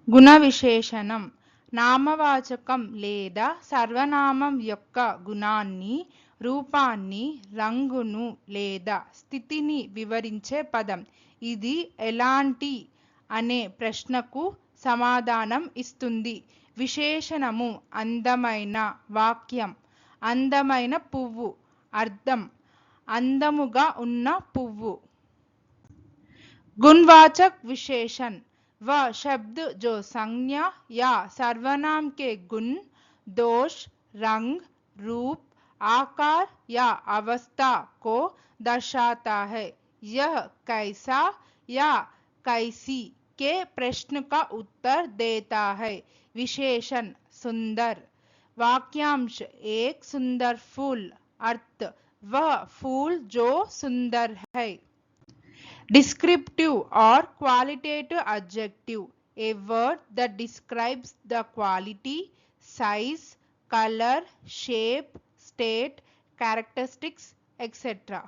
గుణ విశేషణం నామవాచకం లేదా సర్వనామం యొక్క గుణాన్ని, రూపాన్ని, రంగును లేదా స్థితిని వివరించే పదం. ఇది ఎలాంటి అనే ప్రశ్నకు సమాధానం ఇస్తుంది. విశేషణము అందమైన వాక్యం, అందమైన పువ్వు. అర్థం అందముగా ఉన్న పువ్వు. गुणवाचक विशेषण वह शब्द जो संज्ञा या सर्वनाम के गुण, दोष, रंग, रूप, आकार या अवस्था को दर्शाता है। यह कैसा या कैसी के प्रश्न का उत्तर देता है। विशेषण सुंदर। वाक्यांश एक सुंदर फूल। अर्थ वह फूल जो सुंदर है। Descriptive or qualitative adjective, a word that describes the quality, size, color, shape, state, characteristics, etc.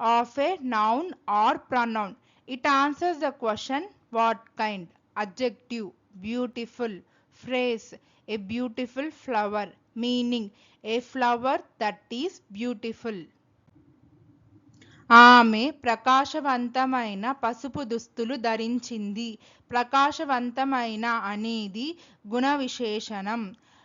of a noun or pronoun. It answers the question what kind. Adjective beautiful. Phrase a beautiful flower, meaning a flower that is beautiful. ఆమె ప్రకాశవంతమైన పసుపు దుస్తులు ధరించింది. ప్రకాశవంతమైన అనేది గుణ విశేషణం.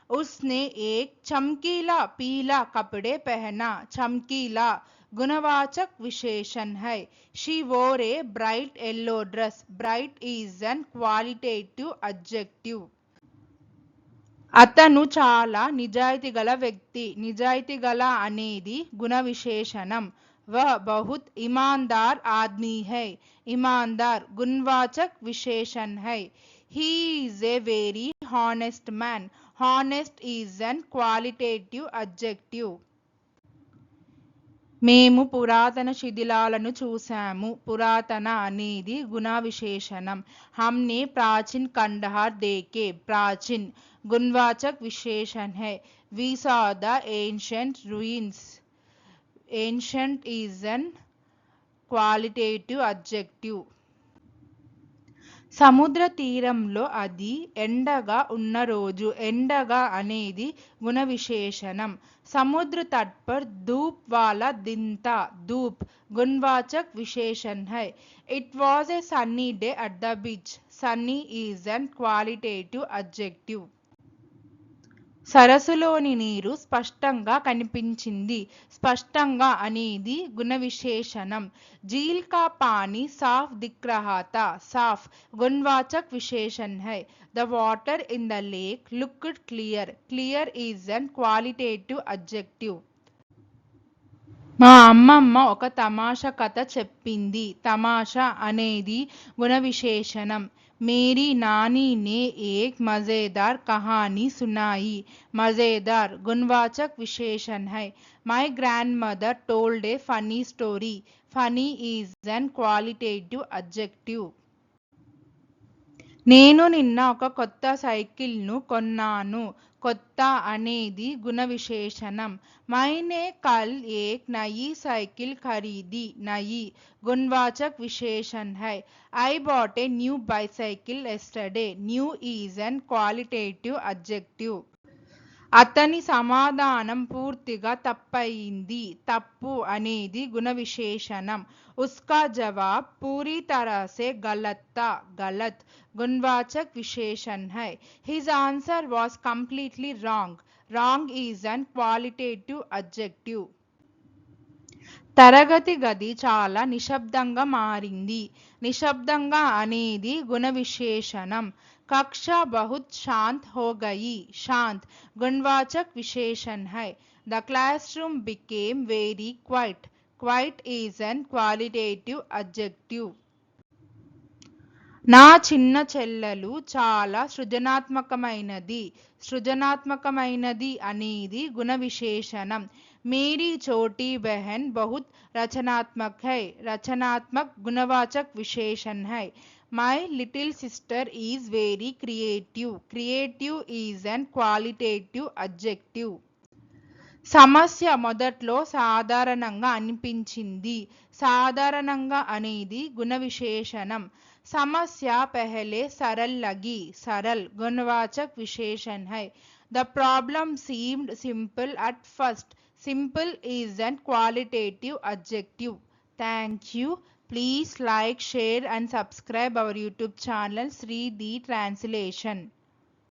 उसने एक चमकीला पीला कपड़े पहना. चमकीला गुणवाचक विशेषण है. She wore a bright yellow dress. Bright is an qualitative adjective. అతను చాలా నిజాయితీ గల వ్యక్తి. నిజాయితీ గల అనేది గుణ విశేషణం. वह बहुत ईमानदार आदमी है. ईमानदार गुणवाचक विशेषण है. He is a very honest man. Honest is an qualitative adjective. మేము పురాతన శిథిలాలను చూసాము. పురాతన అనేది గుణ విశేషణం. हमने प्राचीन खंडहर देखे. प्राचीन गुणवाचक विशेषण है. We saw the ancient ruins. Ancient is an qualitative adjective. సముద్ర తీరంలో అది ఎండగా ఉన్న రోజు. ఎండగా అనేది గుణ విశేషణం. समुद्र तट पर धूप वाला दिन था. धूप गुणवाचक विशेषण है. It was a sunny day at the beach. Sunny is an qualitative adjective. సరస్సులోని నీరు స్పష్టంగా కనిపించింది. స్పష్టంగా అనేది గుణ విశేషణం. झील का पानी साफ दिख रहा था. साफ गुणवाचक विशेषण है. The water in the lake looked clear. Clear is an qualitative adjective. మా అమ్మమ్మ ఒక తమాషా కథ చెప్పింది. తమాషా అనేది గుణ విశేషణం. मेरी नानी ने एक मज़ेदार कहानी सुनाई. मज़ेदार गुणवाचक विशेषण है. My grandmother told a funny story. Funny is an qualitative adjective. నేను నిన్న ఒక కొత్త సైకిల్ను కొన్నాను. కొత్త అనేది గుణ విశేషణం. मैंने कल एक नई साइकिल खरीदी. नई गुणवाचक विशेषण है. I bought a new bicycle yesterday. New is an qualitative adjective. అతని సమాధానం పూర్తిగా తప్పయింది. తప్పు అనేది గుణ విశేషణం. उसका जवाब पूरी तरह से गलत था. गलत गुणवाचक विशेषण है. His answer was completely wrong. Wrong is an qualitative adjective. తరగతి గది చాలా నిశ్శబ్దంగా మారింది. నిశ్శబ్దంగా అనేది గుణ విశేషణం. कक्षा बहुत शांत हो गई. शांत गुणवाचक विशेषण है. The classroom became very quiet. Quiet is an qualitative adjective. నా చిన్న చెల్లెలు చాలా సృజనాత్మకమైనది. సృజనాత్మకమైనది అనేది గుణ విశేషణం. मेरी छोटी बहन बहुत रचनात्मक है. रचनात्मक गुणवाचक विशेषण है. My little sister is very creative. Creative is an qualitative adjective. సమస్య మొదట్లో సాధారణంగా అనిపించింది. సాధారణంగా అనేది గుణ విశేషణం. समस्या पहले सरल लगी, सरल गुणवाचक विशेषण है। The problem seemed simple at first. Simple is an qualitative adjective. Thank you. Please like, share and subscribe our YouTube channel Sri D Translation.